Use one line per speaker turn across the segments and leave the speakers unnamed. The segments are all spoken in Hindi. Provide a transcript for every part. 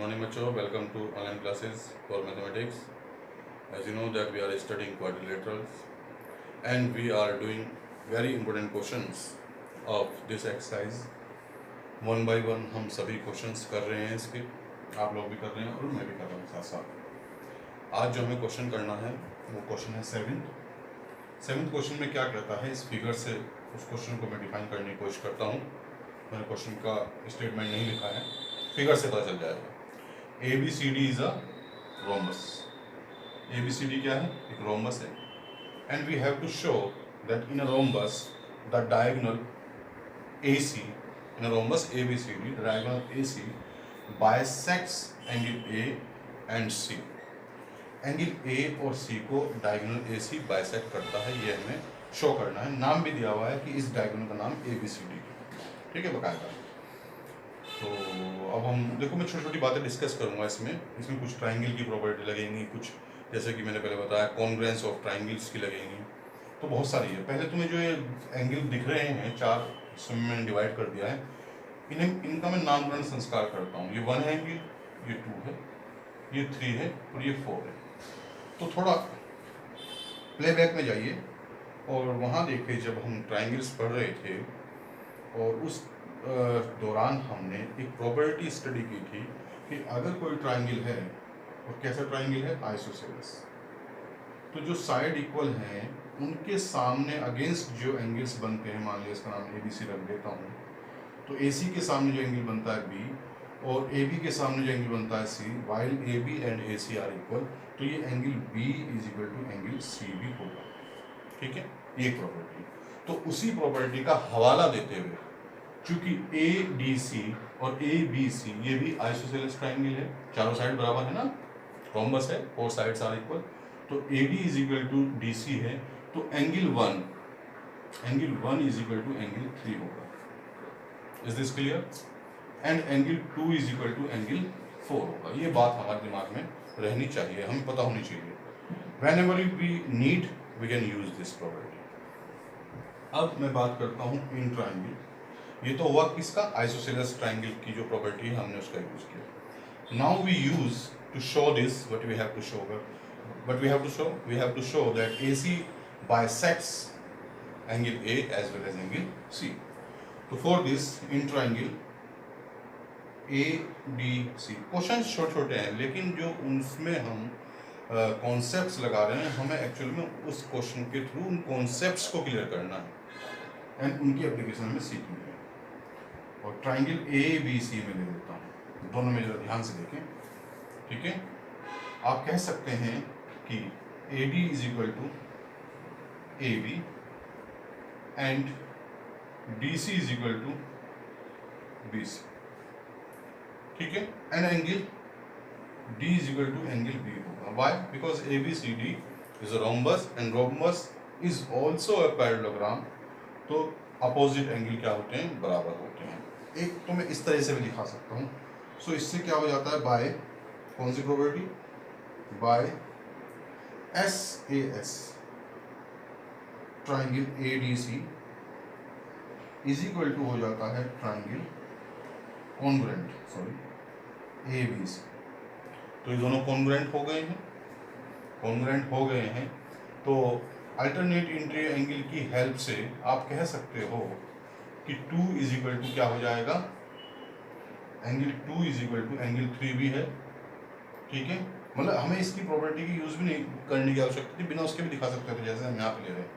morning, macho. Welcome to online classes for mathematics. As you know that we are studying quadrilaterals and we are doing very important questions of this exercise. One by one हम सभी questions कर रहे हैं इसके, आप लोग भी कर रहे हैं और मैं भी कर रहा हूँ साथ साथ। आज जो हमें क्वेश्चन करना है वो क्वेश्चन है सेवेंथ क्वेश्चन में क्या कहता है, इस फिगर से उस क्वेश्चन को मैं डिफाइन करने की कोशिश करता हूँ। मैंने क्वेश्चन का स्टेटमेंट नहीं लिखा है, फिगर से पता चल जाएगा। ABCD is a rhombus. ABCD क्या है? एक रोम्बस है and we have to show that in a rhombus the diagonal AC in a rhombus ABCD, the diagonal AC bisects angle A and C. Angle A और C को डायगोनल AC बाइसेक्ट करता है, ये हमें शो करना है। नाम भी दिया हुआ है कि इस डायगोनल का नाम ABCD है, ठीक है, बकायदा। तो अब हम देखो, मैं छोटी छोटी बातें डिस्कस करूंगा इसमें कुछ ट्राइंगल की प्रॉपर्टी लगेंगी, कुछ जैसे कि मैंने पहले बताया कॉन्ग्रुएंस ऑफ ट्राइंगल्स की लगेंगी, तो बहुत सारी है। पहले तुम्हें जो ये एंगल दिख रहे हैं चार हिस्सों में मैंने डिवाइड कर दिया है, इनका मैं नामकरण संस्कार करता हूँ। ये 1 है एंगल, ये 2 है, ये 3 है और ये 4 है। तो थोड़ा प्लेबैक में जाइए और वहाँ देखिए जब हम ट्राइंगल्स पढ़ रहे थे और उस दौरान हमने एक प्रॉपर्टी स्टडी की थी कि अगर कोई ट्राइंगल है, और कैसा ट्राइंगल है, आइसोसेलेस, तो जो साइड इक्वल हैं उनके सामने अगेंस्ट जो एंगल्स बनते हैं, मान लिया इसका नाम ABC रख देता हूँ, तो AC के सामने जो एंगल बनता है B और AB के सामने जो एंगल बनता है C, while AB and AC are equal, तो ये angle B is equal to angle C भी होगा, ठीक है। ये प्रॉपर्टी, तो उसी प्रॉपर्टी का हवाला देते हुए, चूंकि ADC और ABC ये भी आइसोसेलेस ट्राइंगल है, चारों साइड बराबर है ना, रोम्बस है, 4 साइड्स आर इक्वल, तो AD is equal to DC है, तो angle 1 is equal to angle 3 होगा। Is this clear? And angle 2 is equal to angle 4 होगा। ये बात हमारे दिमाग में रहनी चाहिए, हमें पता होनी चाहिए। Whenever we need we can use this property. अब मैं बात करता हूँ इन ट्राइंगल। ये तो हुआ किसका? आइसोसेलेस ट्राइंगल की जो प्रॉपर्टी है हमने उसका यूज किया। Now we use to show this, what we have to show, we have to show that AC bisects angle A as well as angle C. So for this in triangle ADC, question छोटे छोटे हैं लेकिन जो उनमें हम कॉन्सेप्ट्स लगा रहे हैं, हमें एक्चुअली में उस क्वेश्चन के थ्रू उन कॉन्सेप्ट्स को क्लियर करना है एंड उनकी एप्लीकेशन में सीखनी है। और ट्राइंगल ABC में ले लेता हूँ, दोनों में जरा ध्यान से देखें, ठीक है। आप कह सकते हैं कि AD is equal to AB and DC is equal to BC, ठीक है, and angle D is equal to angle B होगा। Why? Because ABCD is a rhombus and rhombus is also a parallelogram, तो अपोजिट एंगल क्या होते हैं? बराबर होते हैं। एक तो मैं इस तरह से भी दिखा सकता हूँ। सो इससे क्या हो जाता है, बाय कौन सी property? By SAS triangle ADC is equal to हो जाता है ट्राइंगल कॉन्ग्रुएंट, ABC। तो ये दोनों कॉन्ग्रुएंट हो गए हैं, तो अल्टरनेट इंट्री एंगल की हेल्प से आप कह सकते हो कि 2 इज इक्वल टू क्या हो जाएगा, angle 2 is equal to angle 3 भी है, ठीक है। मतलब हमें इसकी प्रॉपर्टी की यूज भी नहीं करने की आवश्यकता थी, बिना उसके भी दिखा सकते थे, जैसे हम यहाँ पे ले रहे हैं।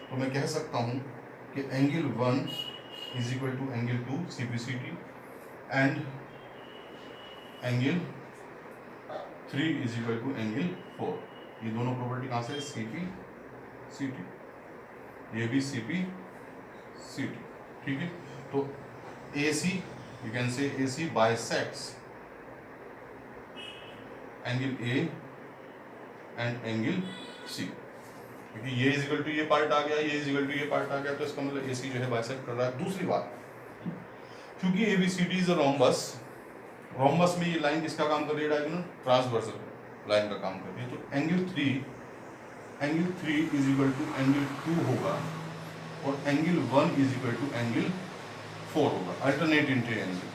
तो मैं कह सकता हूँ कि angle 1 is equal to angle 2 CPCT and angle 3 is equal to angle 4। ये दोनों प्रॉपर्टी कहाँ से? CPCT, ये भी CPCT, ठीक है। तो AC, you can say AC bisects angle A and angle C, क्योंकि ये इज इक्वल टू ये पार्ट आ गया, ये इज इक्वल टू ये पार्ट आ गया, तो इसका मतलब AC जो है बाइसेक्ट कर रहा है। दूसरी बात, क्योंकि ABCD इज अ रोम्बस में ये लाइन किसका काम कर रही है? डायगोनल ट्रांसवर्सल लाइन का काम कर रही है। तो angle 3 is equal to angle 2 होगा और angle 1 is equal to angle 4 होगा, अल्टरनेट इंट्री एंगल।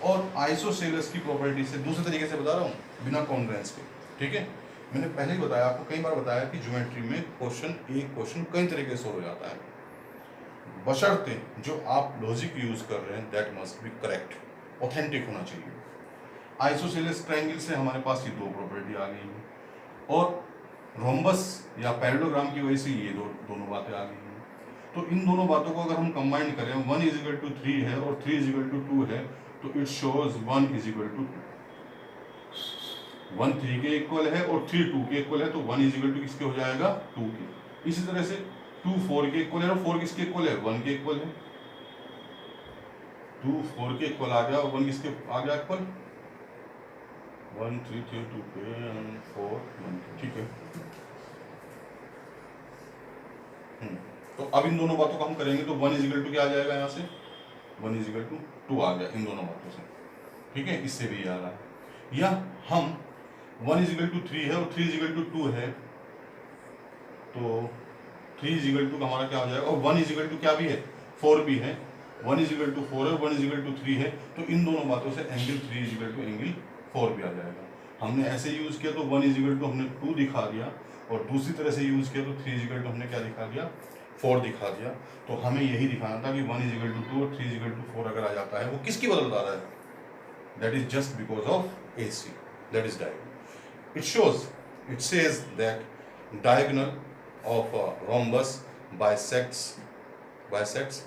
और आइसोसेलेस की प्रॉपर्टी से दूसरे तरीके से बता रहा हूँ, बिना कॉन्ग्रुएंस के, ठीक है। मैंने पहले ही बताया आपको, कई बार बताया कि ज्योमेट्री में एक क्वेश्चन कई तरीके से हो जाता है, बशर्ते जो आप लॉजिक यूज कर रहे हैं that must be correct, authentic होना चाहिए। आइसोसेलेस ट्रायंगल से हमारे पास ये दो प्रॉपर्टी आ गई है, और रोम्बस या पैरेललोग्राम की वजह से ये दोनों बातें आ गई हैं। तो इन दोनों बातों को अगर हम कंबाइन करें, 1 = 3 है और 3 = 2 है, तो इट शोज 1 = 2। 1 3 के इक्वल है और 3 2 के इक्वल है, तो 1 = किसके हो जाएगा, 2 के। इसी तरह से 2 4 के इक्वल है और 4 किसके इक्वल है, 1 के इक्वल है। 2 4 के इक्वल आ गया और 1 किसके आ गया इक्वल, 1 3 3 2 के 4 1, ठीक है। तो अब इन दोनों बातों को हम करेंगे तो 1 = क्या आ जाएगा, यहाँ से 1 = 2 आ गया इन दोनों बातों से, ठीक है। इससे भी आ रहा है, या हम 1 = 3 है और 3 = 2 है, तो 3 = हमारा क्या हो जाएगा, और 1 = क्या भी है, 4 भी है। 1 = 4 है, 1 = 3 है, तो इन दोनों बातों से एंगल 3 = एंगल 4 भी आ जाएगा। हमने ऐसे यूज किया तो 1 = हमने 2 दिखा दिया, और दूसरी तरह से यूज किया तो 3 = हमने क्या दिखा दिया, 4 दिखा दिया। तो हमें यही दिखाना था कि 1 = 2 और 3 = 4 अगर आ जाता है, वो किसकी बदल रहा है, that is just because of AC, that is diagonal. It says that diagonal of rhombus bisects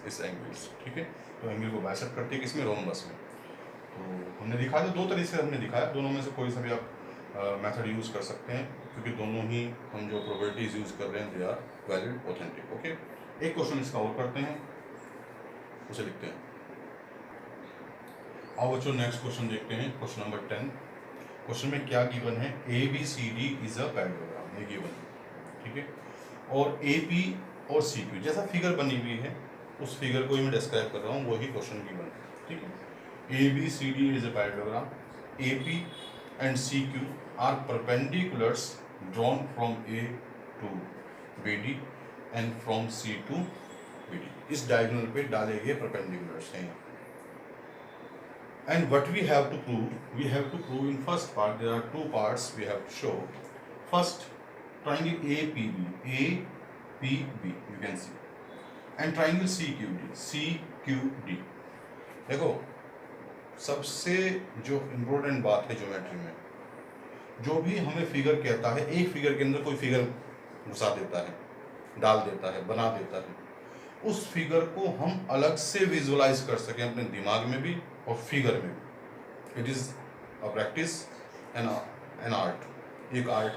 इस एंगल्स, ठीक है। तो एंगल को बाइसेक्ट करते हैं किसमें, रोम्बस में। तो हमने दिखाया, दो तरीके से हमने दिखाया, दोनों में से कोई सा भी आप मेथड यूज कर सकते हैं, क्योंकि दोनों ही हम जो प्रॉपर्टीज यूज कर रहे हैं they are valid, authentic, okay. एक क्वेश्चन इसका और करते हैं, उसे लिखते हैं। आओ बच्चों नेक्स्ट क्वेश्चन देखते हैं, क्वेश्चन नंबर 10। क्वेश्चन में क्या गिवन है, ABCD इज अ पैरेललोग्राम, ये गिवन है, ठीक है। और AP और CQ जैसा फिगर बनी हुई है, उस फिगर को ही मैं डिस्क्राइब कर रहा हूँ, वही क्वेश्चन गिवन है, ठीक है। ABCD is a parallelogram. AP and CQ are perpendiculars drawn from A to BD and from C to BD. इस डायगोनल पे डाले गए परपेंडिकुलर्स हैं। And what we have to prove? We have to prove in first part there are two parts we have to show. First, triangle APB you can see, and triangle CQD. देखो, सबसे जो इम्पोर्टेंट बात है ज्योमेट्री में, जो भी हमें फिगर कहता है, एक फिगर के अंदर कोई फिगर घुसा देता है, डाल देता है, बना देता है, उस फिगर को हम अलग से विजुअलाइज कर सकें अपने दिमाग में भी और फिगर में भी। It is a practice an art, एक आर्ट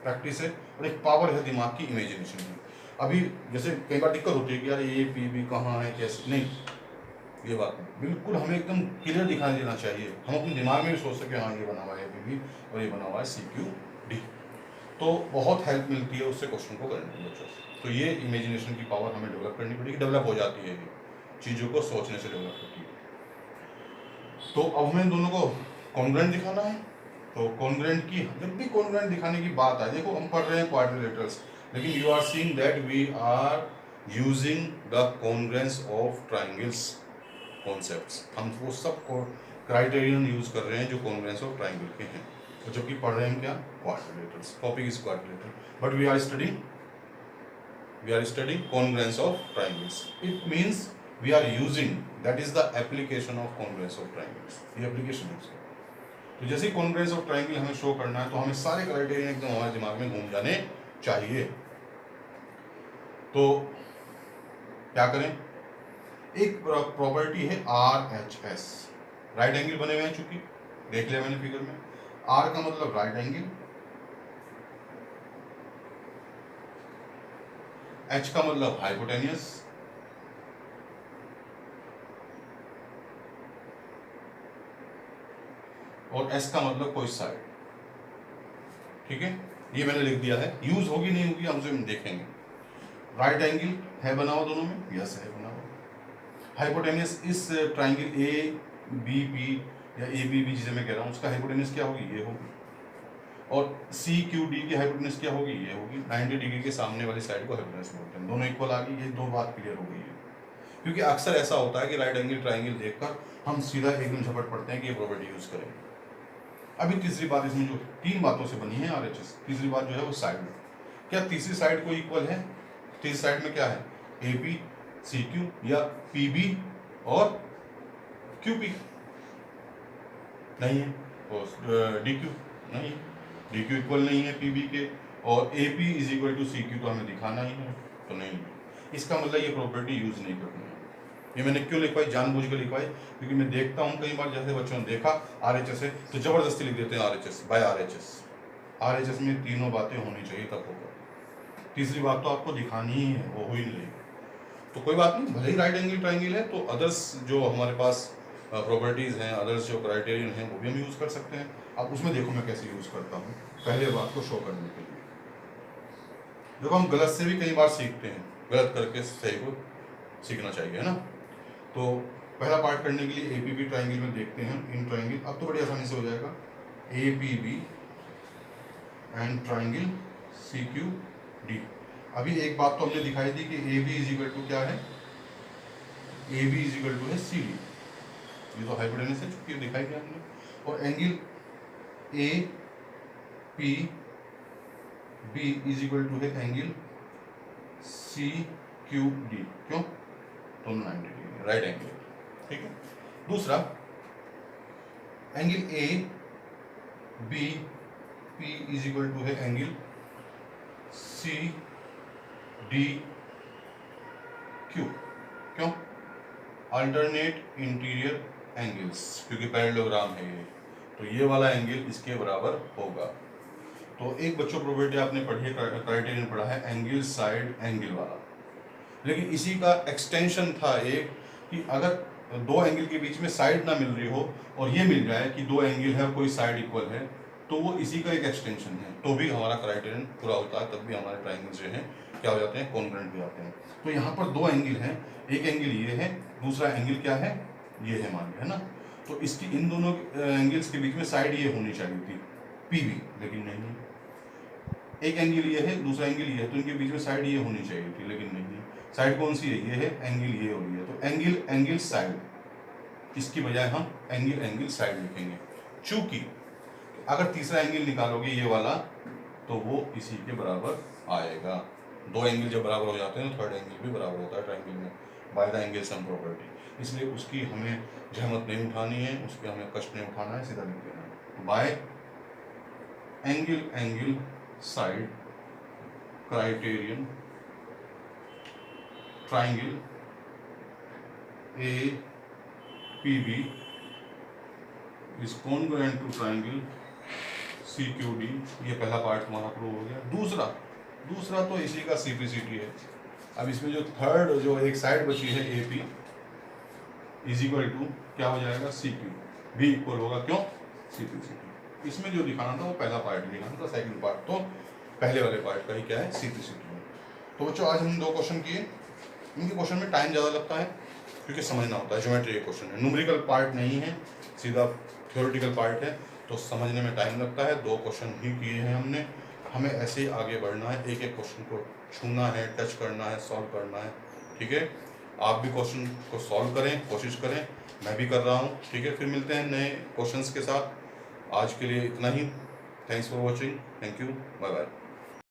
प्रैक्टिस है और एक पावर है दिमाग की, इमेजिनेशन की। अभी जैसे कई बार दिक्कत होती है कि यार APB कहाँ है, कैसे, नहीं, ये बात बिल्कुल हमें एकदम क्लियर दिखाई देना चाहिए, हम अपने दिमाग में भी सोच सके हाँ ये बना हुआ है APB और ये बना हुआ है CQD, तो बहुत हेल्प मिलती है उससे क्वेश्चन को करने में बच्चों। तो ये इमेजिनेशन की पावर हमें डेवलप करनी पड़ेगी, डेवलप हो जाती है ये, चीज़ों को सोचने से डेवलप होती है। तो अब हमें दोनों को कॉन्ग्रुएंट दिखाना है, तो कॉन्ग्रुएंट की, जब भी कॉन्ग्रुएंट दिखाने की बात आए, देखो हम पढ़ रहे हैं क्वाड्रिलेटरल्स, लेकिन you are seeing that we are using the congruence of triangles concepts, हम वो सब क्राइटेरियन यूज कर रहे हैं जो कॉन्ग्रुएंस ऑफ ट्राइंगल के हैं, तो जबकि पढ़ रहे हैं क्या, quadrilaterals, topic is quadrilateral, but we are studying congruence of triangles. It means we are using, that is the application of congruence of triangles, ये एप्लीकेशन है इसका। तो जैसे ही कॉन्ग्रुएंस ऑफ ट्राइंगल हमें शो करना है, तो हमें सारे क्राइटेरियन एकदम हमारे दिमाग में घूम जाने चाहिए। तो क्या करें, एक प्रॉपर्टी है RHS, राइट एंगल बने हुए हैं, चूंकि देख लिया मैंने फिगर में, R का मतलब राइट एंगल, H का मतलब हाइपोटेनियस, और S का मतलब कोई साइड, ठीक है। ये मैंने लिख दिया है, यूज होगी नहीं होगी हमसे हम देखेंगे। राइट एंगल है बना हुआ दोनों में, यस है बना हुआ। हाइपोटेनियस, इस ट्राइंगल ABP या ABB जिसे मैं कह रहा हूँ, उसका हाइपोटेनियस क्या होगी, ये होगी, और CQD की हाइपोटेनियस क्या होगी, ये होगी। 90 डिग्री के सामने वाली साइड को हाइपोटेनियस बोलते हैं, दोनों इक्वल आ गई, ये दो बात क्लियर हो गई है। क्योंकि अक्सर ऐसा होता है कि राइट एंगल ट्राइंगल देखकर हम सीधा एकदम झपट पड़ते हैं कि ये प्रॉपर्टी यूज करें। अभी तीसरी बात, इसमें जो 3 बातों से बनी है RHS, तीसरी बात जो है वो साइड। क्या तीसरी साइड को इक्वल है? तीसरी साइड में क्या है? AP CQ या PB और QP? नहीं है। और DQ नहीं है, DQ इक्वल नहीं है PB के, और AP is equal to CQ तो हमें दिखाना ही है, तो नहीं है। इसका मतलब ये प्रॉपर्टी यूज नहीं करनी है। ये मैंने क्यों लिखवाई, जानबूझ कर लिखवाई, क्योंकि मैं देखता हूँ कई बार जैसे बच्चों ने देखा RHS है तो जबरदस्ती लिख देते हैं RHS बाय RHS। RHS में तीनों बातें होनी चाहिए तब होगा। तीसरी बात तो आपको दिखानी ही है, वो हो ही नहीं, तो कोई बात नहीं, भले ही राइट एंगल ट्राइंगल है तो अदर्स जो हमारे पास प्रॉपर्टीज़ हैं, अदर्स जो क्राइटेरियन हैं वो भी हम यूज़ कर सकते हैं। अब उसमें देखो मैं कैसे यूज़ करता हूँ, पहले बात को शो करने के लिए। देखो हम गलत से भी कई बार सीखते हैं, गलत करके सही को सीखना चाहिए, है ना। तो पहला पार्ट करने के लिए APB ट्राइंगल में देखते हैं इन ट्राइंगल, अब तो बड़ी आसानी से हो जाएगा। APB and triangle CQD। अभी एक बात तो हमने दिखाई थी कि AB इज इक्वल टू क्या है, AB इज इक्वल टू है CD, ये तो हाइपोटेनस है चूंकि दिखाई दिया हमने। और angle APB is equal to है एंगल CQD, क्यों? दोनों 90 डिग्री राइट एंगल, ठीक है। दूसरा angle ABP is equal to है एंगल CDQ, क्यों? अल्टरनेट इंटीरियर एंगल्स, क्योंकि पैरेललोग्राम है ये, तो ये वाला एंगल इसके बराबर होगा। तो एक बच्चों प्रॉपर्टी आपने पढ़ी है, क्राइटेरियन पढ़ा है एंगल साइड एंगल वाला, लेकिन इसी का एक्सटेंशन था एक कि अगर दो एंगल के बीच में साइड ना मिल रही हो और ये मिल जाए कि दो एंगल है और कोई साइड इक्वल है, तो वो इसी का एक एक्सटेंशन है, तो भी हमारा क्राइटेरियन पूरा होता है, तब भी हमारे ट्राइंगल जो हैं क्या हो जाते हैं, कॉन्ग्रुएंट भी आते हैं। तो यहाँ पर दो एंगल हैं, एक एंगल ये है, दूसरा एंगल क्या है, ये है मान लिया, है ना। तो इसकी इन दोनों एंगल्स के बीच में साइड ये होनी चाहिए थी PB, लेकिन नहीं है। एक एंगल ये है, दूसरा एंगल ये है, तो इनके बीच में साइड ये होनी चाहिए थी, लेकिन नहीं है। साइड कौन सी है, ये है, एंगल ये हो रही है, तो एंगल साइड, इसकी बजाय हम एंगल साइड लिखेंगे। चूंकि अगर तीसरा एंगल निकालोगे ये वाला तो वो इसी के बराबर आएगा। दो एंगल जब बराबर हो जाते हैं तो थर्ड एंगल भी बराबर होता है ट्राइंगल में by the angle sum property, इसलिए उसकी हमें जहमत नहीं उठानी है, उसके हमें कष्ट नहीं उठाना है, सीधा लिख देना है by angle side criterion triangle APB is congruent to triangle CQD। ये पहला पार्ट हमारा प्रूव हो गया। दूसरा तो इसी का CPCT है। अब इसमें जो थर्ड जो एक साइड बची है AP इज इक्वल टू क्या हो जाएगा, CQ भी इक्वल होगा, क्यों, CPCT। इसमें जो दिखाना था वो पहला पार्ट दिखाना था, सेकंड पार्ट तो पहले वाले पार्ट का ही क्या है, CPCT में। तो बच्चों आज हमने 2 क्वेश्चन किए। इनके क्वेश्चन में टाइम ज़्यादा लगता है क्योंकि समझना होता है, ज्योमेट्री के क्वेश्चन है, न्यूमेरिकल पार्ट नहीं है, सीधा थ्योरेटिकल पार्ट है, तो समझने में टाइम लगता है। 2 क्वेश्चन ही किए हैं हमने, हमें ऐसे ही आगे बढ़ना है, एक एक क्वेश्चन को छूना है, टच करना है, सॉल्व करना है, ठीक है। आप भी क्वेश्चन को सॉल्व करें, कोशिश करें, मैं भी कर रहा हूँ, ठीक है। फिर मिलते हैं नए क्वेश्चंस के साथ। आज के लिए इतना ही। Thanks for watching, thank you, bye bye.